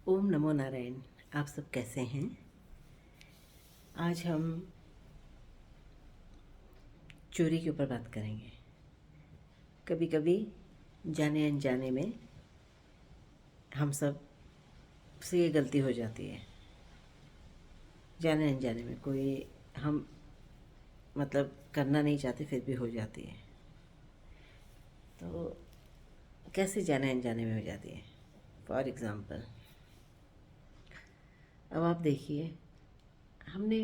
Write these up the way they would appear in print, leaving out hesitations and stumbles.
ओम नमो नारायण। आप सब कैसे हैं? आज हम चोरी के ऊपर बात करेंगे। कभी कभी जाने अनजाने में हम सब से ये गलती हो जाती है। जाने अनजाने में कोई हम मतलब करना नहीं चाहते फिर भी हो जाती है। तो कैसे जाने अनजाने में हो जाती है? फॉर एग्ज़ाम्पल, अब आप देखिए, हमने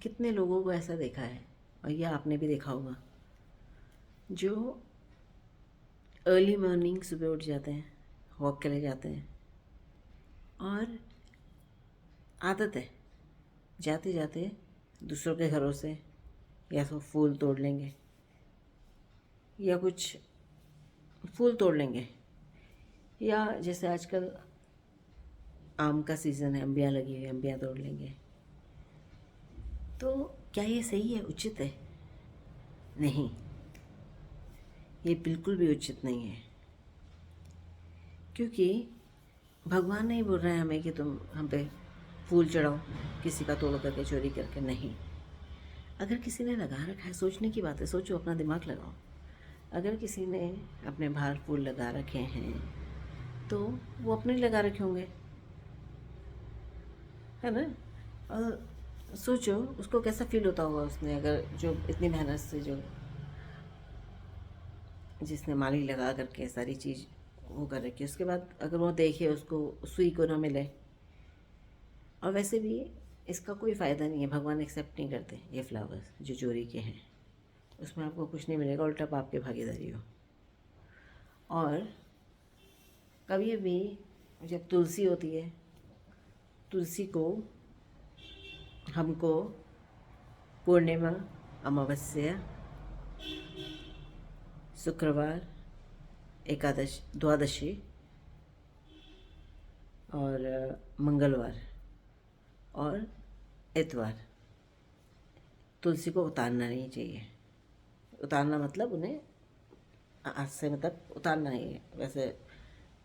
कितने लोगों को ऐसा देखा है, और यह आपने भी देखा होगा, जो अर्ली मॉर्निंग सुबह उठ जाते हैं, वॉक के लिए जाते हैं, और आदत है जाते जाते दूसरों के घरों से या तो फूल तोड़ लेंगे या कुछ फूल तोड़ लेंगे, या जैसे आजकल आम का सीज़न है, अम्बियाँ लगी हुई, अम्बियाँ तोड़ लेंगे। तो क्या ये सही है, उचित है? नहीं, ये बिल्कुल भी उचित नहीं है। क्योंकि भगवान नहीं बोल रहे हैं हमें कि तुम हम पे फूल चढ़ाओ किसी का तोड़ करके, चोरी करके। नहीं, अगर किसी ने लगा रखा है, सोचने की बात है, सोचो, अपना दिमाग लगाओ। अगर किसी ने अपने बाहर फूल लगा रखे हैं तो वो अपने ही लगा रखे होंगे, है ना? और सोचो उसको कैसा फील होता होगा, उसने अगर जो इतनी मेहनत से जो जिसने माली लगा करके सारी चीज़ वो कर रखी है, उसके बाद अगर वो देखे उसको सुई को ना मिले। और वैसे भी इसका कोई फ़ायदा नहीं है, भगवान एक्सेप्ट नहीं करते ये फ्लावर्स जो चोरी के हैं। उसमें आपको कुछ नहीं मिलेगा, उल्टा पाप की भागीदारी हो। और कभी भी जब तुलसी होती है, तुलसी को हमको पूर्णिमा, अमावस्या, शुक्रवार, एकादश, द्वादशी और मंगलवार और इतवार तुलसी को उतारना नहीं चाहिए। उतारना मतलब उन्हें हाथ से मतलब उतारना ही है। वैसे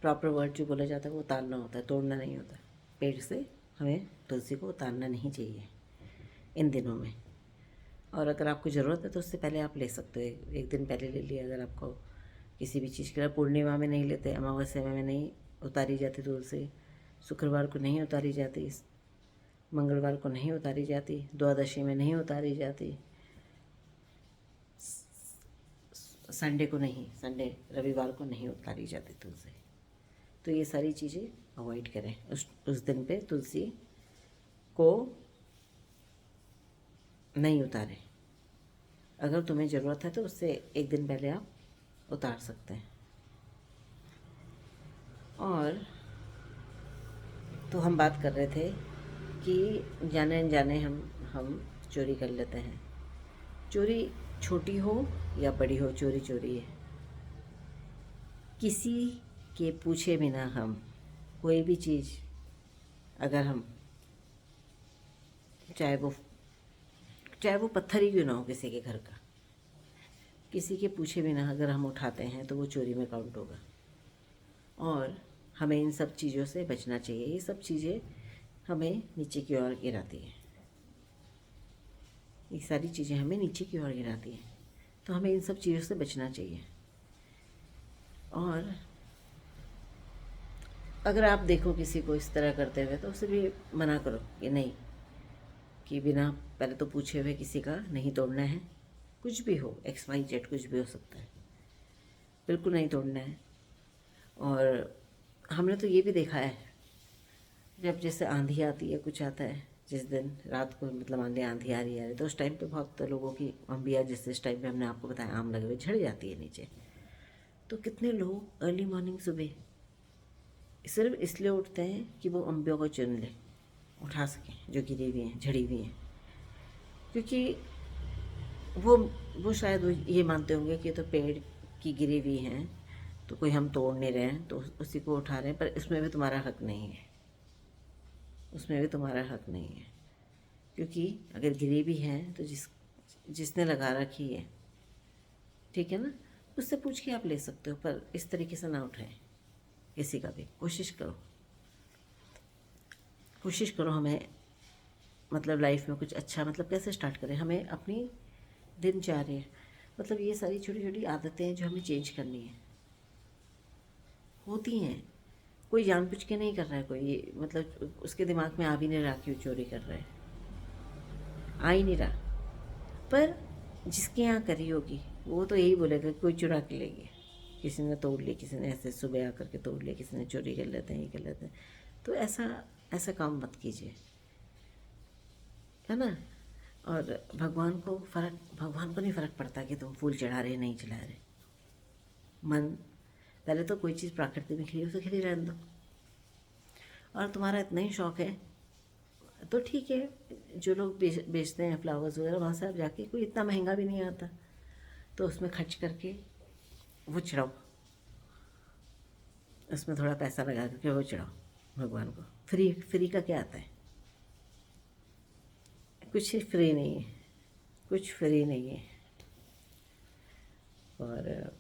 प्रॉपर वर्ड जो बोला जाता है वो उतारना होता है, तोड़ना नहीं होता। पेड़ से हमें तुलसी को उतारना नहीं चाहिए इन दिनों में। और अगर आपको ज़रूरत है तो उससे पहले आप ले सकते हो, एक दिन पहले ले लिए। अगर आपको किसी भी चीज़ के लिए, पूर्णिमा में नहीं लेते, अमावस्या में नहीं उतारी जाती तुलसी, शुक्रवार को नहीं उतारी जाती, मंगलवार को नहीं उतारी जाती, द्वादशी में नहीं उतारी जाती, संडे को नहीं, संडे रविवार को नहीं उतारी जाती तुलसी। तो ये सारी चीज़ें अवॉइड करें। उस दिन पे तुलसी को नहीं उतारें। अगर तुम्हें ज़रूरत है तो उससे एक दिन पहले आप उतार सकते हैं। और तो हम बात कर रहे थे कि जाने अनजाने हम चोरी कर लेते हैं। चोरी छोटी हो या बड़ी हो, चोरी चोरी है। किसी के पूछे बिना हम कोई भी चीज़, अगर हम चाहे वो पत्थर ही क्यों ना हो किसी के घर का, किसी के पूछे बिना अगर हम उठाते हैं तो वो चोरी में काउंट होगा। और हमें इन सब चीज़ों से बचना चाहिए। ये सब चीज़ें हमें नीचे की ओर गिराती हैं। ये सारी चीज़ें हमें नीचे की ओर गिराती हैं, तो हमें इन सब चीज़ों से बचना चाहिए। और अगर आप देखो किसी को इस तरह करते हुए तो उसे भी मना करो कि नहीं, कि बिना पहले तो पूछे हुए किसी का नहीं तोड़ना है। कुछ भी हो, XYZ कुछ भी हो सकता है, बिल्कुल नहीं तोड़ना है। और हमने तो ये भी देखा है, जब जैसे आंधी आती है, कुछ आता है, जिस दिन रात को मतलब आंधी आ रही है, तो उस टाइम पे बहुत लोगों की अम्बिया, जिस टाइम पे हमने आपको बताया आम लगे हुए, झड़ जाती है नीचे। तो कितने लोग अर्ली मॉर्निंग सुबह सिर्फ इसलिए उठते हैं कि वो अम्बियों को चुन लें, उठा सकें, जो गिरी हुई हैं, झड़ी हुई हैं। क्योंकि वो वो शायद वो ये मानते होंगे कि ये तो पेड़ की गिरी हुई हैं, तो कोई हम तोड़ नहीं रहे हैं, तो उसी को उठा रहे हैं। पर इसमें भी तुम्हारा हक नहीं है, उसमें भी तुम्हारा हक नहीं है। क्योंकि अगर गिरी भी है तो जिसने लगा रखी है, ठीक है ना, उससे पूछ के आप ले सकते हो। पर इस तरीके से ना उठाएं किसी का भी, कोशिश करो। कोशिश करो हमें मतलब लाइफ में कुछ अच्छा मतलब कैसे स्टार्ट करें, हमें अपनी दिनचर्या मतलब ये सारी छोटी छोटी आदतें हैं जो हमें चेंज करनी है, होती हैं। कोई जानबूझ के नहीं कर रहा है, कोई ये मतलब उसके दिमाग में आ भी नहीं रहा क्यों चोरी कर रहा है, आ ही नहीं रहा। पर जिसके यहाँ करी होगी वो तो यही बोलेगा कोई चुरा के ले गया, किसी ने तोड़ ली, किसी ने ऐसे सुबह आकर के तोड़ लिया, किसी ने चोरी कर लेते हैं, ये कर लेते हैं। तो ऐसा ऐसा काम मत कीजिए, है ना। और भगवान को नहीं फ़र्क पड़ता कि तुम फूल चढ़ा रहे नहीं चढ़ा रहे। मन पहले तो कोई चीज़ प्राकृतिक में खिली उसे खिली रहने दो। और तुम्हारा इतना ही शौक़ है तो ठीक है, जो लोग बेचते हैं फ्लावर्स वगैरह वहाँ से आप जाके, कोई इतना महंगा भी नहीं आता, तो उसमें खर्च करके वो चढ़ाओ, उसमें थोड़ा पैसा लगा करके वो चढ़ाओ भगवान को। फ्री का क्या आता है, कुछ फ्री नहीं है, कुछ फ्री नहीं है। और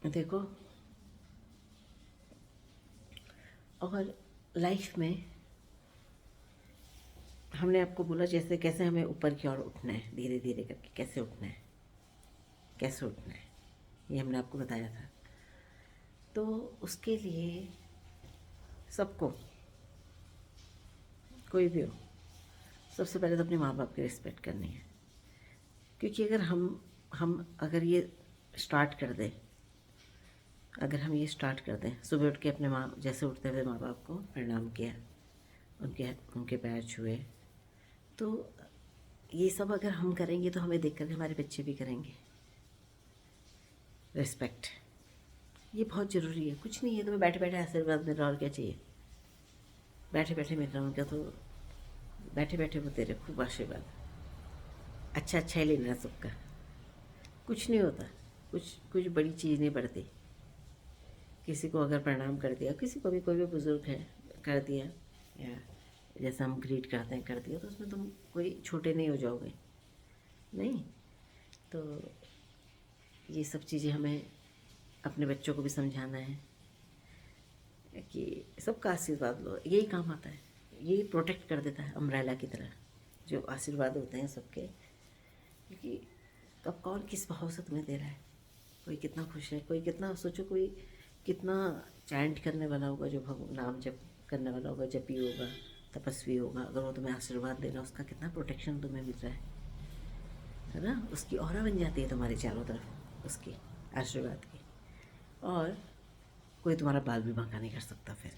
देखो, और लाइफ में हमने आपको बोला जैसे कैसे हमें ऊपर की ओर उठना है, धीरे धीरे करके कैसे उठना है, कैसे उठना है, ये हमने आपको बताया था। तो उसके लिए सबको, कोई भी हो, सबसे पहले तो अपने माँ बाप की रिस्पेक्ट करनी है। क्योंकि अगर हम अगर ये स्टार्ट कर दें, अगर हम ये स्टार्ट कर दें, सुबह उठ के अपने माँ जैसे उठते हुए माँ बाप को प्रणाम किया, उनके पैर छुए, तो ये सब अगर हम करेंगे तो हमें देख कर हमारे बच्चे भी करेंगे। रिस्पेक्ट ये बहुत ज़रूरी है। कुछ नहीं है, तुम्हें बैठे बैठे आशीर्वाद मिल रहा, और क्या चाहिए। बैठे बैठे मिल रहा उनका, तो बैठे बैठे वो दे रहे खूब आशीर्वाद। अच्छा ही लेना सबका, कुछ नहीं होता, कुछ बड़ी चीज़ नहीं पड़ती। किसी को अगर प्रणाम कर दिया, किसी को भी, कोई भी बुज़ुर्ग है कर दिया, या जैसा हम ग्रीट करते हैं कर दिया, तो उसमें तुम कोई छोटे नहीं हो जाओगे, नहीं। तो ये सब चीज़ें हमें अपने बच्चों को भी समझाना है कि सबका आशीर्वाद लो, यही काम आता है, यही प्रोटेक्ट कर देता है अम्ब्रेला की तरह, जो आशीर्वाद होते हैं सबके। क्योंकि कब कौन किस भाव से तुम्हें दे रहा है, कोई कितना खुश है, कोई कितना, सोचो कोई कितना चैंट करने वाला होगा, जो नाम जप करने वाला होगा, जपी होगा, तपस्वी होगा, अगर वो तुम्हें आशीर्वाद दे रहा है, उसका कितना प्रोटेक्शन तुम्हें मिल रहा है ना। उसकी ऑरा बन जाती है तुम्हारे चारों तरफ उसकी आशीर्वाद की। और कोई तुम्हारा बाल भी बांका नहीं कर सकता, फिर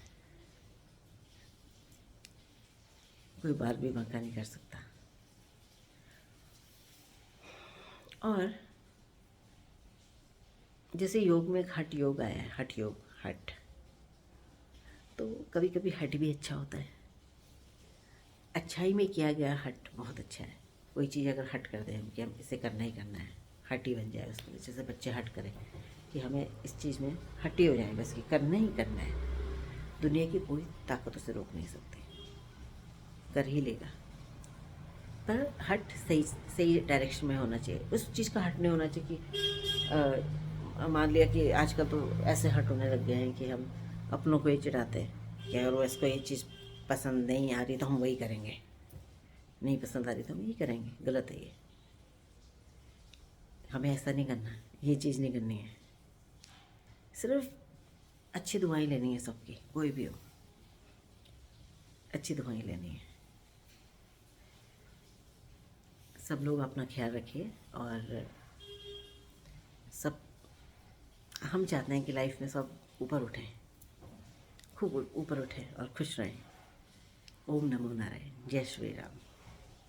कोई बाल भी बांका नहीं कर सकता। और जैसे योग में एक हठ योग आया है, हठ योग, हठ, तो कभी कभी हठ भी अच्छा होता है। अच्छाई में किया गया हठ बहुत अच्छा है। कोई चीज़ अगर हट कर दें हम कि हम इसे करना ही करना है, हट ही बन जाए उसमें। जैसे बच्चे हट करें कि हमें इस चीज़ में हटी हो जाए, बस कि करना ही करना है, दुनिया की कोई ताकत उसे रोक नहीं सकती, कर ही लेगा। पर हट सही डायरेक्शन में होना चाहिए। उस चीज़ का हट नहीं होना चाहिए कि मान लिया कि आजकल तो ऐसे हट होने लग गए हैं कि हम अपनों को ही चिढ़ाते हैं कि अगर वो इसको ये चीज़ पसंद नहीं आ रही तो हम वही करेंगे, नहीं पसंद आ रही तो हम यही करेंगे। गलत है ये, हमें ऐसा नहीं करना, ये चीज़ नहीं करनी है। सिर्फ अच्छी दुआएं लेनी है सबकी, कोई भी हो, अच्छी दुआएं लेनी है। सब लोग अपना ख्याल रखिए, और सब, हम चाहते हैं कि लाइफ में सब ऊपर उठें, खूब ऊपर उठें और खुश रहें। ओम नमो नारायण, जय श्री राम।